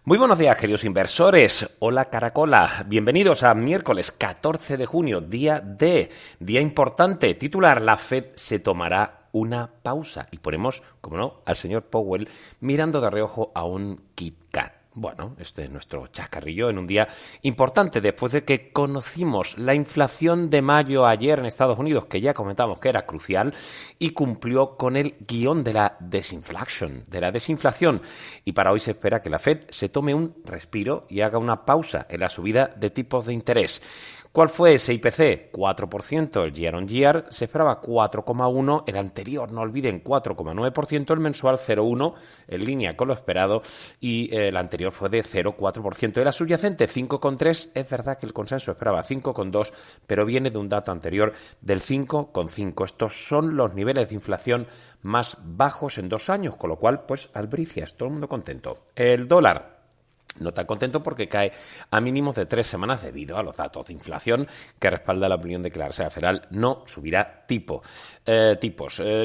Muy buenos días, queridos inversores. Hola, Caracola. Bienvenidos a miércoles 14 de junio, día importante. Titular: la Fed se tomará una pausa. Y ponemos, como no, al señor Powell mirando de reojo a un Kit Kat. Bueno, este es nuestro chascarrillo en un día importante después de que conocimos la inflación de mayo ayer en Estados Unidos, que ya comentamos que era crucial, y cumplió con el guión de la desinflación. Y para hoy se espera que la Fed se tome un respiro y haga una pausa en la subida de tipos de interés. ¿Cuál fue ese IPC? 4%, el year on year se esperaba 4,1%, el anterior, no olviden, 4,9%, el mensual 0,1%, en línea con lo esperado, y el anterior fue de 0,4%. El subyacente 5,3%, es verdad que el consenso esperaba 5,2%, pero viene de un dato anterior del 5,5%. Estos son los niveles de inflación más bajos en 2 años, con lo cual, pues, albricias, todo el mundo contento. El dólar no tan contento porque cae a mínimos de 3 semanas debido a los datos de inflación que respalda la opinión de que la Reserva Federal no subirá tipos.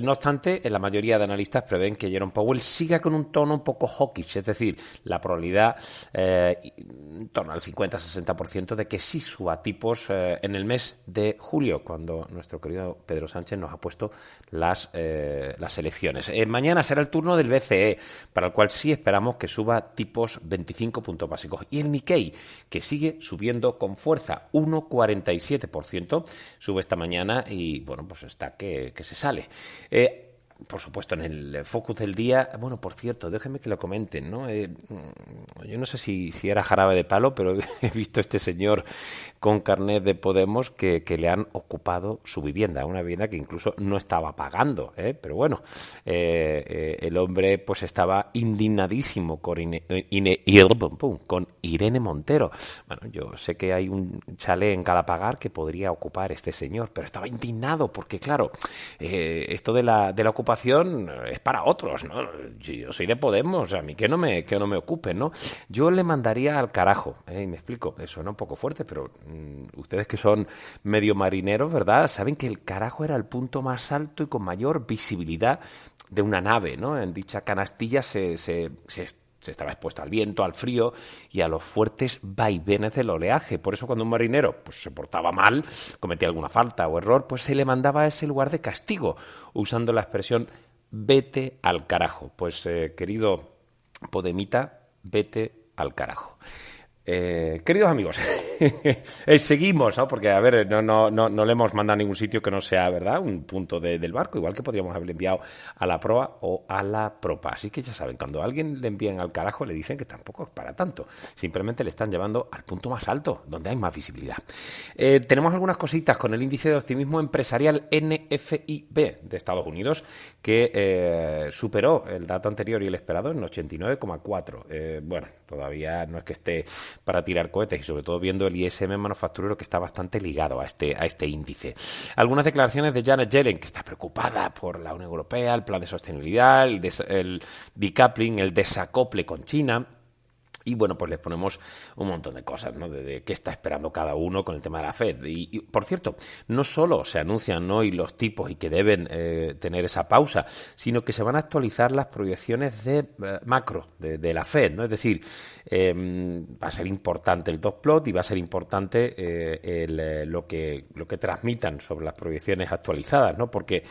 No obstante, la mayoría de analistas prevén que Jerome Powell siga con un tono un poco hawkish, es decir, la probabilidad en torno al 50-60% de que sí suba tipos en el mes de julio, cuando nuestro querido Pedro Sánchez nos ha puesto las elecciones. Mañana será el turno del BCE, para el cual sí esperamos que suba tipos 25 puntos básicos. Y el Nikkei, que sigue subiendo con fuerza, 1,47%, sube esta mañana y, bueno, pues está que se sale. Por supuesto, en el focus del día, bueno, por cierto, déjenme que lo comenten, ¿no? Yo no sé si era jarabe de palo, pero he visto a este señor con carnet de Podemos que le han ocupado su vivienda, una vivienda que incluso no estaba pagando, pero bueno, el hombre pues estaba indignadísimo con Irene Montero. Bueno, yo sé que hay un chalet en Galapagar que podría ocupar este señor, pero estaba indignado porque, claro, esto de la ocupación es para otros, ¿no? Yo soy de Podemos, a mí que no me ocupen, ¿no? Yo le mandaría al carajo, y me explico, suena un poco fuerte, pero ustedes que son medio marineros, ¿verdad? Saben que el carajo era el punto más alto y con mayor visibilidad de una nave, ¿no? En dicha canastilla se estaba expuesto al viento, al frío y a los fuertes vaivenes del oleaje. Por eso cuando un marinero pues, se portaba mal, cometía alguna falta o error, pues se le mandaba a ese lugar de castigo, usando la expresión vete al carajo. Pues querido Podemita, vete al carajo. Queridos amigos, seguimos, ¿no? Porque, a ver, no le hemos mandado a ningún sitio que no sea, ¿verdad?, un punto del barco, igual que podríamos haberle enviado a la proa o a la propa. Así que ya saben, cuando a alguien le envían al carajo, le dicen que tampoco es para tanto. Simplemente le están llevando al punto más alto, donde hay más visibilidad. Tenemos algunas cositas con el índice de optimismo empresarial NFIB de Estados Unidos, que superó el dato anterior y el esperado en 89,4. Bueno, todavía no es que esté para tirar cohetes, y sobre todo viendo el ISM manufacturero, que está bastante ligado a este índice. Algunas declaraciones de Janet Yellen, que está preocupada por la Unión Europea, el plan de sostenibilidad, el decoupling, el desacople con China. Y bueno, pues les ponemos un montón de cosas, ¿no? De qué está esperando cada uno con el tema de la Fed. Y por cierto, no solo se anuncian hoy los tipos y que deben tener esa pausa, sino que se van a actualizar las proyecciones de macro de la Fed, ¿no? Es decir, va a ser importante el dot plot y va a ser importante lo que transmitan sobre las proyecciones actualizadas, ¿no? Porque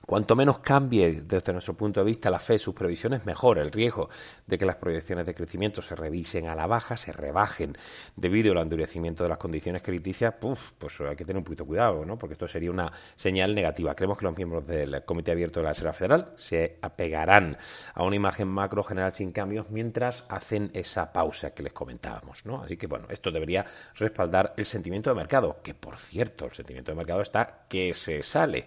cuanto menos cambie desde nuestro punto de vista la Fed sus previsiones, mejor. El riesgo de que las proyecciones de crecimiento se revisen a la baja, se rebajen debido al endurecimiento de las condiciones crediticias, pues hay que tener un poquito cuidado, ¿no? Porque esto sería una señal negativa. Creemos que los miembros del Comité Abierto de la Reserva Federal se apegarán a una imagen macro general sin cambios mientras hacen esa pausa que les comentábamos, ¿no? Así que, bueno, esto debería respaldar el sentimiento de mercado, que, por cierto, el sentimiento de mercado está que se sale.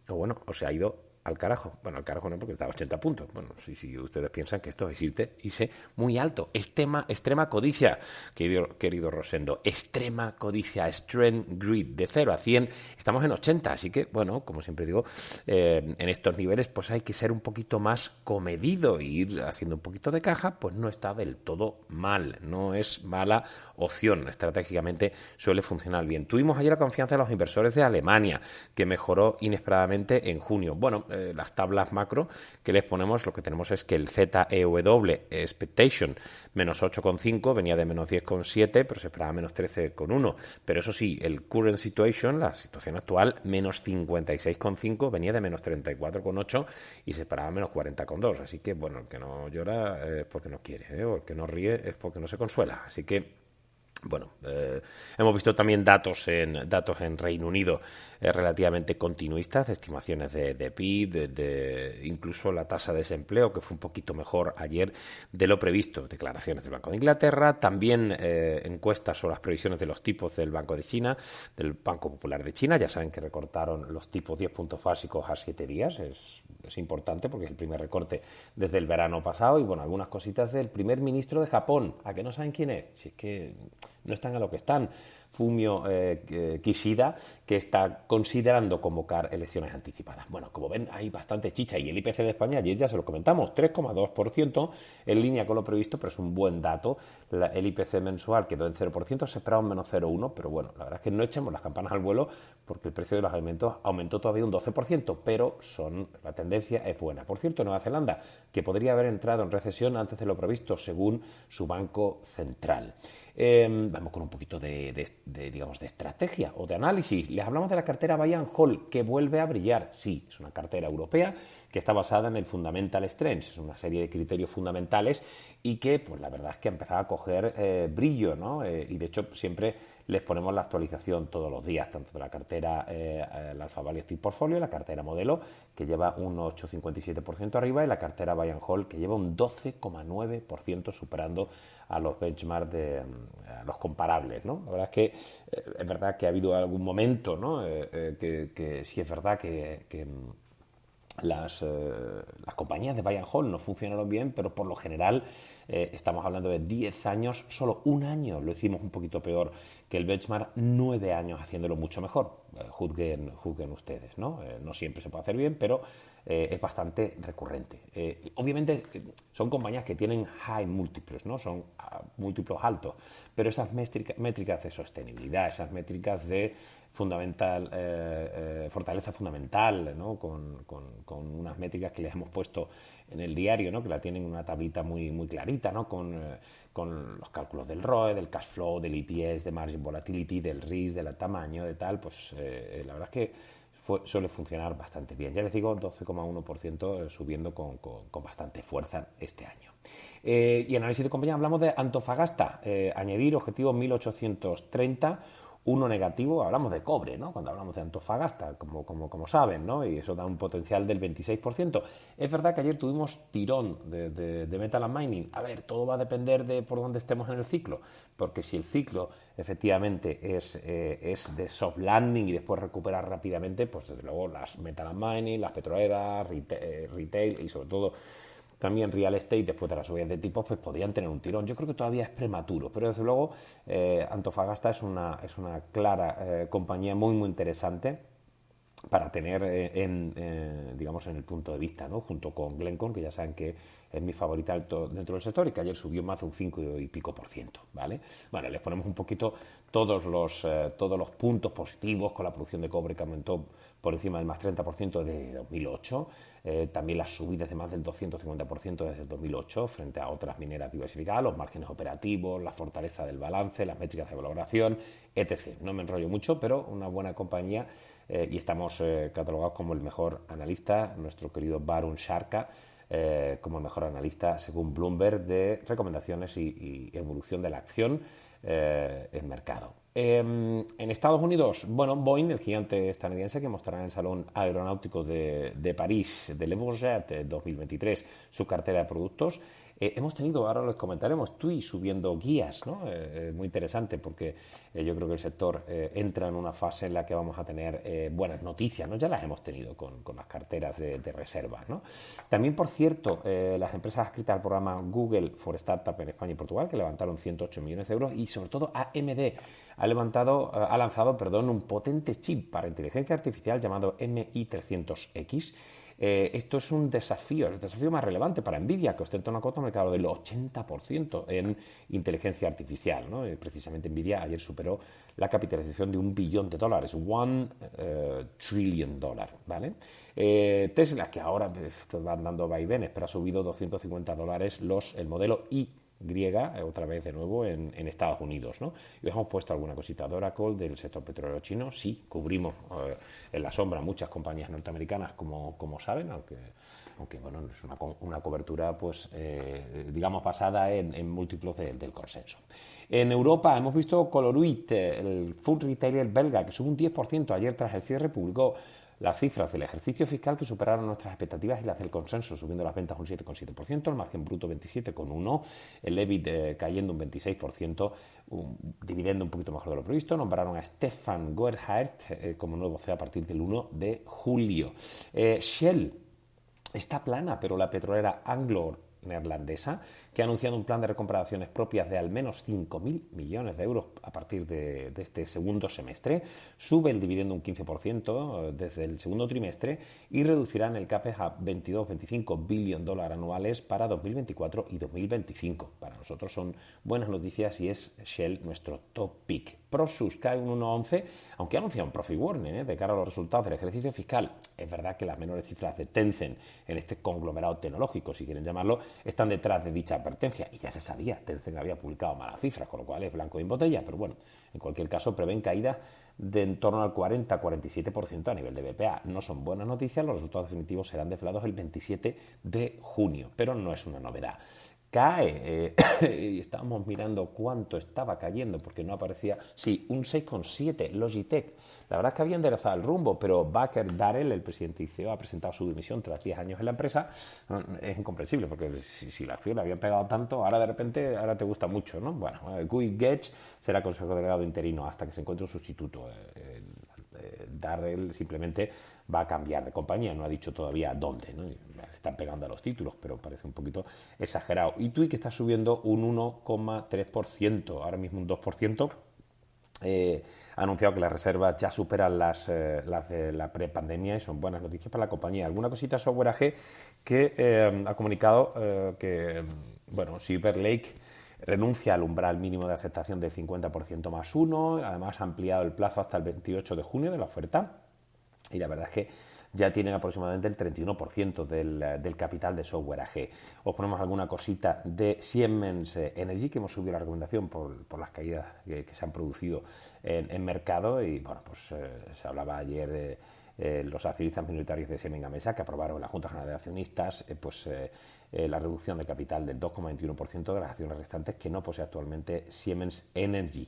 O se ha ido al carajo. Bueno, al carajo no, porque está a 80 puntos. Bueno, si ustedes piensan que esto es irse muy alto. Extrema codicia, querido Rosendo. Extrema codicia, extreme greed. De 0 a 100 estamos en 80. Así que, bueno, como siempre digo, en estos niveles pues hay que ser un poquito más comedido e ir haciendo un poquito de caja, pues no está del todo mal. No es mala opción. Estratégicamente suele funcionar bien. Tuvimos ayer la confianza de los inversores de Alemania, que mejoró inesperadamente en junio. Bueno, las tablas macro que les ponemos, lo que tenemos es que el ZEW expectation menos 8,5 venía de menos 10,7, pero se esperaba menos 13,1. Pero eso sí, el current situation, la situación actual, menos 56,5 venía de menos 34,8 y se esperaba menos 40,2. Así que, bueno, el que no llora es porque no quiere, o el que no ríe es porque no se consuela. Así que, bueno, hemos visto también datos en Reino Unido relativamente continuistas, de estimaciones de PIB, incluso la tasa de desempleo, que fue un poquito mejor ayer de lo previsto. Declaraciones del Banco de Inglaterra, también encuestas sobre las previsiones de los tipos del Banco de China, del Banco Popular de China. Ya saben que recortaron los tipos 10 puntos básicos a 7 días. Es importante porque es el primer recorte desde el verano pasado. Y bueno, algunas cositas del primer ministro de Japón. ¿A que no saben quién es? Si es que no están a lo que están. Fumio Kishida, que está considerando convocar elecciones anticipadas. Bueno, como ven, hay bastante chicha. Y el IPC de España, ayer ya se lo comentamos, 3,2%, en línea con lo previsto, pero es un buen dato. El IPC mensual quedó en 0%, se esperaba un menos 0,1%, pero bueno, la verdad es que no echemos las campanas al vuelo porque el precio de los alimentos aumentó todavía un 12%, pero la tendencia es buena. Por cierto, Nueva Zelanda, que podría haber entrado en recesión antes de lo previsto, según su Banco Central. Vamos con un poquito digamos, de estrategia o de análisis. Les hablamos de la cartera Buy and Hold, que vuelve a brillar. Sí, es una cartera europea que está basada en el Fundamental Strengths, es una serie de criterios fundamentales y que, pues la verdad es que ha empezado a coger brillo, ¿no? Y de hecho siempre les ponemos la actualización todos los días, tanto de la cartera el Alpha Value Active Portfolio, la cartera modelo, que lleva un 8,57% arriba, y la cartera Buy and Hold, que lleva un 12,9% superando a los benchmarks a los comparables, ¿no? La verdad es que es verdad que ha habido algún momento, ¿no? Que sí es verdad que las compañías de Buy and Hold no funcionaron bien, pero por lo general estamos hablando de 10 años, solo un año lo hicimos un poquito peor que el benchmark, 9 años haciéndolo mucho mejor. Juzguen ustedes, ¿no? No siempre se puede hacer bien, pero es bastante recurrente. Obviamente son compañías que tienen high múltiplos, ¿no? Son múltiplos altos, pero esas métricas de sostenibilidad, esas métricas de fortaleza fundamental, ¿no? Con unas métricas que les hemos puesto en el diario, ¿no? Que la tienen en una tablita muy, muy clarita, ¿no? Con los cálculos del ROE, del cash flow, del EPS, de margin volatility, del risk, del tamaño, de tal, pues la verdad es que suele funcionar bastante bien. Ya les digo, 12,1% subiendo con bastante fuerza este año. Y en análisis de compañía hablamos de Antofagasta, añadir objetivo 1830, uno negativo. Hablamos de cobre, ¿no? Cuando hablamos de Antofagasta, como saben, ¿no? Y eso da un potencial del 26%. Es verdad que ayer tuvimos tirón de Metal and Mining. A ver, todo va a depender de por dónde estemos en el ciclo, porque si el ciclo efectivamente es de soft landing y después recuperar rápidamente, pues desde luego las Metal and Mining, las petroleras, retail y sobre todo también real estate, después de las subidas de tipos, pues podrían tener un tirón. Yo creo que todavía es prematuro, pero desde luego Antofagasta es una clara compañía muy, muy interesante para tener digamos, en el punto de vista, ¿no? Junto con Glencore, que ya saben que es mi favorita dentro del sector y que ayer subió más de un 5 y pico por ciento, ¿vale? Bueno, les ponemos un poquito todos los puntos positivos con la producción de cobre que aumentó por encima del más 30% de 2008, también las subidas de más del 250% desde 2008 frente a otras mineras diversificadas, los márgenes operativos, la fortaleza del balance, las métricas de valoración, etc. No me enrollo mucho, pero una buena compañía y estamos catalogados como el mejor analista, nuestro querido Varun Sharka, como el mejor analista según Bloomberg de recomendaciones y evolución de la acción en mercado. En Estados Unidos, bueno, Boeing, el gigante estadounidense que mostrará en el Salón Aeronáutico de París de Le Bourget 2023 su cartera de productos. Hemos tenido, ahora les comentaremos, TUI subiendo guías, ¿no? Muy interesante porque yo creo que el sector entra en una fase en la que vamos a tener buenas noticias, ¿no? Ya las hemos tenido con las carteras de reservas, ¿no? También, por cierto, las empresas adscritas al programa Google for Startup en España y Portugal, que levantaron 108 millones de euros, y sobre todo AMD ha lanzado un potente chip para inteligencia artificial llamado MI300X, Esto es un desafío, el desafío más relevante para Nvidia, que ostenta una cuota de mercado del 80% en inteligencia artificial, ¿no? Precisamente Nvidia ayer superó la capitalización de $1 billón, $1 trillion, ¿vale? Tesla, que ahora van dando vaivenes, pero ha subido $250 el modelo Y, otra vez de nuevo en Estados Unidos, ¿no? Y os hemos puesto alguna cosita de Oracle del sector petrolero chino. Sí, cubrimos en la sombra muchas compañías norteamericanas, como saben, aunque bueno, es una cobertura, pues, digamos, basada en múltiplos del consenso. En Europa hemos visto Colruyt, el food retailer belga, que sube un 10%. Ayer, tras el cierre, publicó las cifras del ejercicio fiscal que superaron nuestras expectativas y las del consenso, subiendo las ventas un 7,7%, el margen bruto 27,1%, el EBIT cayendo un 26%, dividendo un poquito mejor de lo previsto. Nombraron a Stefan Goerhardt como nuevo CEO a partir del 1 de julio. Shell está plana, pero la petrolera anglo-neerlandesa, que ha anunciado un plan de recompra de acciones propias de al menos 5.000 millones de euros a partir de este segundo semestre, sube el dividendo un 15% desde el segundo trimestre y reducirán el CAPEX a 22-25 billion dólares anuales para 2024 y 2025. Para nosotros son buenas noticias y es Shell nuestro top pick. Prosus cae un 1,11, aunque ha anunciado un profit warning de cara a los resultados del ejercicio fiscal. Es verdad que las menores cifras de Tencent en este conglomerado tecnológico, si quieren llamarlo, están detrás de dicha advertencia, y ya se sabía, Tencent había publicado malas cifras, con lo cual es blanco en botella, pero bueno, en cualquier caso prevén caídas de en torno al 40-47% a nivel de BPA. No son buenas noticias, los resultados definitivos serán desvelados el 27 de junio, pero no es una novedad. Cae, y estábamos mirando cuánto estaba cayendo porque no aparecía, sí, un 6,7 Logitech. La verdad es que había enderezado el rumbo, pero Baker Darrell, el presidente y CEO, ha presentado su dimisión tras 10 años en la empresa. Es incomprensible porque si la acción le había pegado tanto, ahora de repente ahora te gusta mucho, ¿no? Bueno, Guy Getch será consejero delegado interino hasta que se encuentre un sustituto. Darrell simplemente va a cambiar de compañía, no ha dicho todavía dónde, ¿no? Están pegando a los títulos, pero parece un poquito exagerado. Y Twig está subiendo un 1,3%, ahora mismo un 2%. Ha anunciado que las reservas ya superan las de la prepandemia y son buenas noticias para la compañía. Alguna cosita Software AG que ha comunicado que, bueno, Silver Lake renuncia al umbral mínimo de aceptación del 50% más 1, además ha ampliado el plazo hasta el 28 de junio de la oferta y la verdad es que ya tienen aproximadamente el 31% del capital de Software AG. Os ponemos alguna cosita de Siemens Energy, que hemos subido la recomendación por las caídas que se han producido en mercado y bueno, pues se hablaba ayer de los accionistas minoritarios de Siemens Gamesa que aprobaron en la Junta General de Accionistas la reducción de capital del 2,21% de las acciones restantes que no posee actualmente Siemens Energy.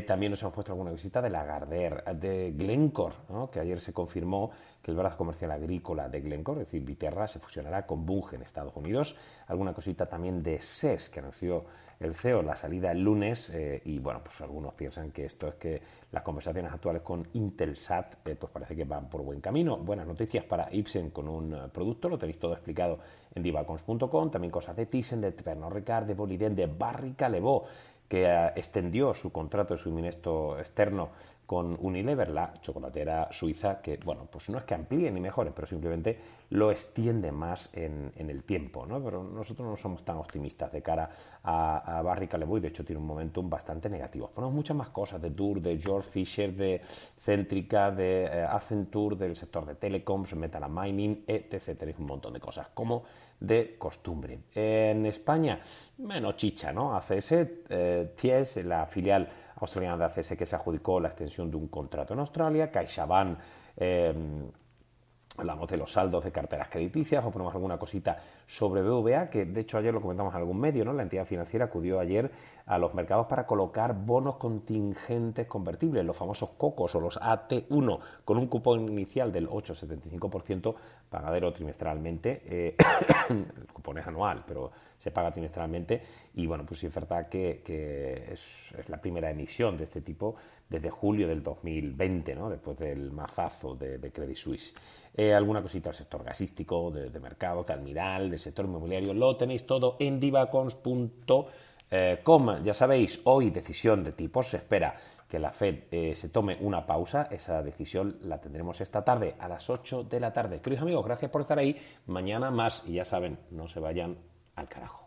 También nos hemos puesto alguna visita de Lagardère, de Glencore, ¿no? Que ayer se confirmó que el brazo comercial agrícola de Glencore, es decir, Viterra, se fusionará con Bunge en Estados Unidos. Alguna cosita también de SES, que anunció el CEO la salida el lunes y bueno, pues algunos piensan que esto es que las conversaciones actuales con Intelsat pues parece que van por buen camino. Buenas noticias para Ipsen con un producto, lo tenéis todo explicado en divacons.com, también cosas de Thyssen, de Pernod Ricard, de Boliden, de Barry Callebaut, que extendió su contrato de suministro externo con Unilever, la chocolatera suiza, que, bueno, pues no es que amplíe ni mejore, pero simplemente lo extiende más en el tiempo, ¿no? Pero nosotros no somos tan optimistas de cara a Barry Callebaut, y de hecho tiene un momentum bastante negativo. Ponemos muchas más cosas de Tour, de George Fisher, de Centrica, de Accenture, del sector de telecoms, metal and mining, etc. Tenéis un montón de cosas, como de costumbre. En España, menos chicha, ¿no? ACS, TIES, la filial australiana de ACS que se adjudicó la extensión de un contrato en Australia, CaixaBank, hablamos de los saldos de carteras crediticias, o ponemos alguna cosita sobre BVA, que de hecho ayer lo comentamos en algún medio, ¿no? La entidad financiera acudió ayer a los mercados para colocar bonos contingentes convertibles, los famosos COCOS o los AT1, con un cupón inicial del 8,75%, pagadero trimestralmente, el cupón es anual, pero se paga trimestralmente, y bueno, pues sí es verdad que es la primera emisión de este tipo desde julio del 2020, ¿no? Después del mazazo de Credit Suisse. Alguna cosita del sector gasístico, de mercado, de Almiral, del sector inmobiliario, lo tenéis todo en divacons.com. Ya sabéis, hoy decisión de tipos. Se espera que la Fed se tome una pausa. Esa decisión la tendremos esta tarde a las 8 de la tarde. Queridos amigos, gracias por estar ahí. Mañana más y ya saben, no se vayan al carajo.